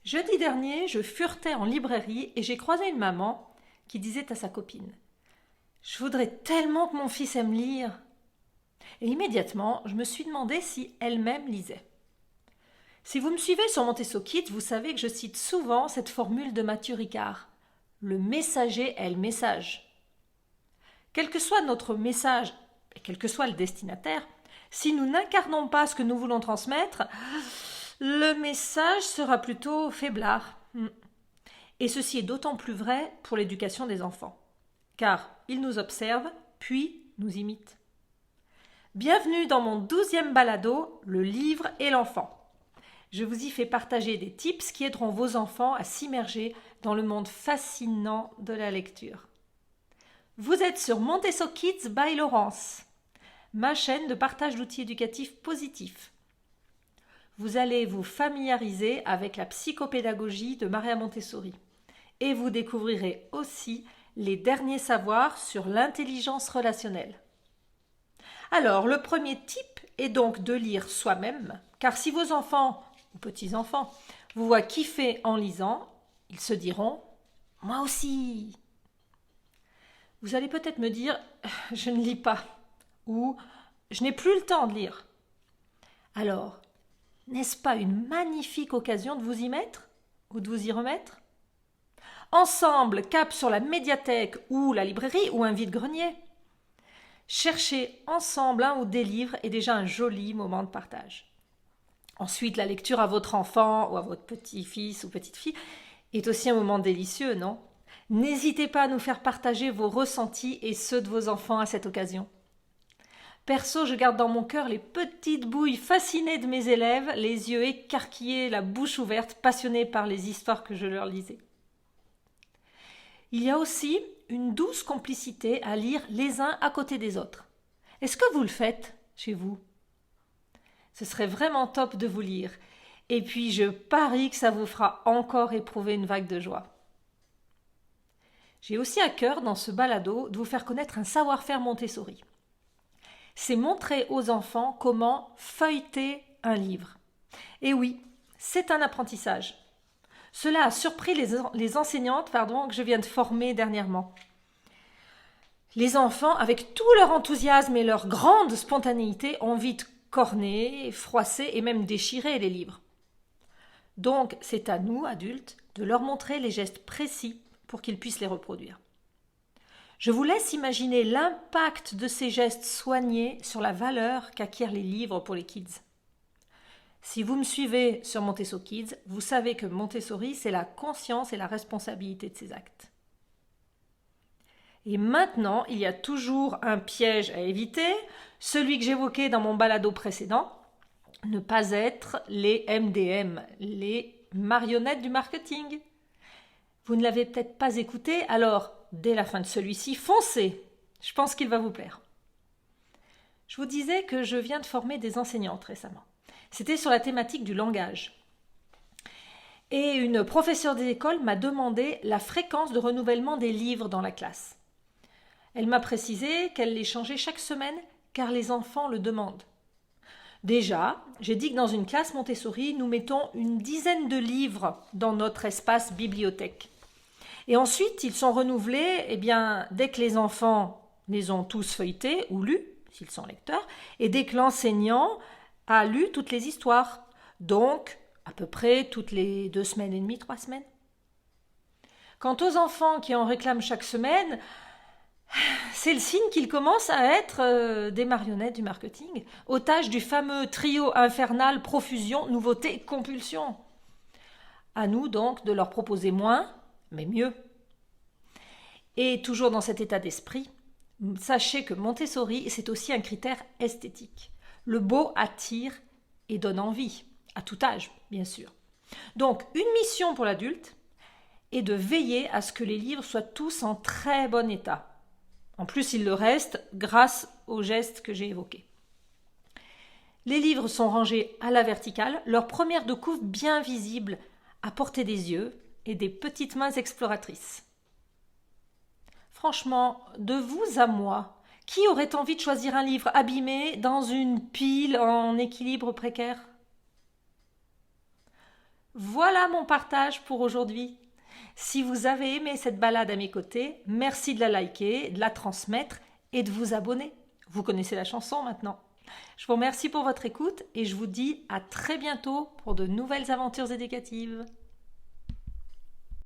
Jeudi dernier, je furetais en librairie et j'ai croisé une maman qui disait à sa copine: Je voudrais tellement que mon fils aime lire. Et immédiatement, je me suis demandé si elle-même lisait. Si vous me suivez sur Montessor Kids, vous savez que je cite souvent cette formule de Mathieu Ricard: le messager est le message. Quel que soit notre message et quel que soit le destinataire, si nous n'incarnons pas ce que nous voulons transmettre, le message sera plutôt faiblard. Et ceci est d'autant plus vrai pour l'éducation des enfants, car ils nous observent, puis nous imitent. Bienvenue dans mon 12e balado, le livre et l'enfant. Je vous y fais partager des tips qui aideront vos enfants à s'immerger dans le monde fascinant de la lecture. Vous êtes sur Montessor Kids by Laurence, ma chaîne de partage d'outils éducatifs positifs. Vous allez vous familiariser avec la psychopédagogie de Maria Montessori et vous découvrirez aussi les derniers savoirs sur l'intelligence relationnelle. Alors, le premier tip est donc de lire soi-même, car si vos enfants ou petits-enfants vous voient kiffer en lisant, ils se diront « Moi aussi !» Vous allez peut-être me dire « Je ne lis pas » ou « Je n'ai plus le temps de lire ». Alors, n'est-ce pas une magnifique occasion de vous y mettre ou de vous y remettre? Ensemble, cap sur la médiathèque ou la librairie ou un vide-grenier. Chercher ensemble un ou des livres est déjà un joli moment de partage. Ensuite, la lecture à votre enfant ou à votre petit-fils ou petite-fille est aussi un moment délicieux, non? N'hésitez pas à nous faire partager vos ressentis et ceux de vos enfants à cette occasion. Perso, je garde dans mon cœur les petites bouilles fascinées de mes élèves, les yeux écarquillés, la bouche ouverte, passionnés par les histoires que je leur lisais. Il y a aussi une douce complicité à lire les uns à côté des autres. Est-ce que vous le faites chez vous? Ce serait vraiment top de vous lire. Et puis je parie que ça vous fera encore éprouver une vague de joie. J'ai aussi à cœur dans ce balado de vous faire connaître un savoir-faire Montessori. C'est montrer aux enfants comment feuilleter un livre. Et oui, c'est un apprentissage. Cela a surpris les enseignantes que je viens de former dernièrement. Les enfants, avec tout leur enthousiasme et leur grande spontanéité, ont vite corné, froissé et même déchiré les livres. Donc, c'est à nous, adultes, de leur montrer les gestes précis pour qu'ils puissent les reproduire. Je vous laisse imaginer l'impact de ces gestes soignés sur la valeur qu'acquièrent les livres pour les kids. Si vous me suivez sur Montessor Kids, vous savez que Montessori, c'est la conscience et la responsabilité de ses actes. Et maintenant, il y a toujours un piège à éviter, celui que j'évoquais dans mon balado précédent, ne pas être les MDM, les marionnettes du marketing. Vous ne l'avez peut-être pas écouté, alors dès la fin de celui-ci, foncez. Je pense qu'il va vous plaire. Je vous disais que je viens de former des enseignantes récemment. C'était sur la thématique du langage. Et une professeure des écoles m'a demandé la fréquence de renouvellement des livres dans la classe. Elle m'a précisé qu'elle les changeait chaque semaine car les enfants le demandent. Déjà, j'ai dit que dans une classe Montessori, nous mettons une dizaine de livres dans notre espace bibliothèque. Et ensuite, ils sont renouvelés dès que les enfants les ont tous feuilletés ou lus, s'ils sont lecteurs, et dès que l'enseignant a lu toutes les histoires. Donc, à peu près toutes les 2 semaines et demie, 3 semaines. Quant aux enfants qui en réclament chaque semaine, c'est le signe qu'ils commencent à être des marionnettes du marketing, otages du fameux trio infernal profusion, nouveauté, compulsion. À nous donc de leur proposer moins, mais mieux. Et toujours dans cet état d'esprit, sachez que Montessori, c'est aussi un critère esthétique. Le beau attire et donne envie, à tout âge, bien sûr. Donc, une mission pour l'adulte est de veiller à ce que les livres soient tous en très bon état. En plus, ils le restent grâce aux gestes que j'ai évoqués. Les livres sont rangés à la verticale, leur première de couve bien visible, à portée des yeux et des petites mains exploratrices. Franchement, de vous à moi, qui aurait envie de choisir un livre abîmé dans une pile en équilibre précaire? Voilà mon partage pour aujourd'hui. Si vous avez aimé cette balade à mes côtés, merci de la liker, de la transmettre et de vous abonner. Vous connaissez la chanson maintenant. Je vous remercie pour votre écoute et je vous dis à très bientôt pour de nouvelles aventures éducatives.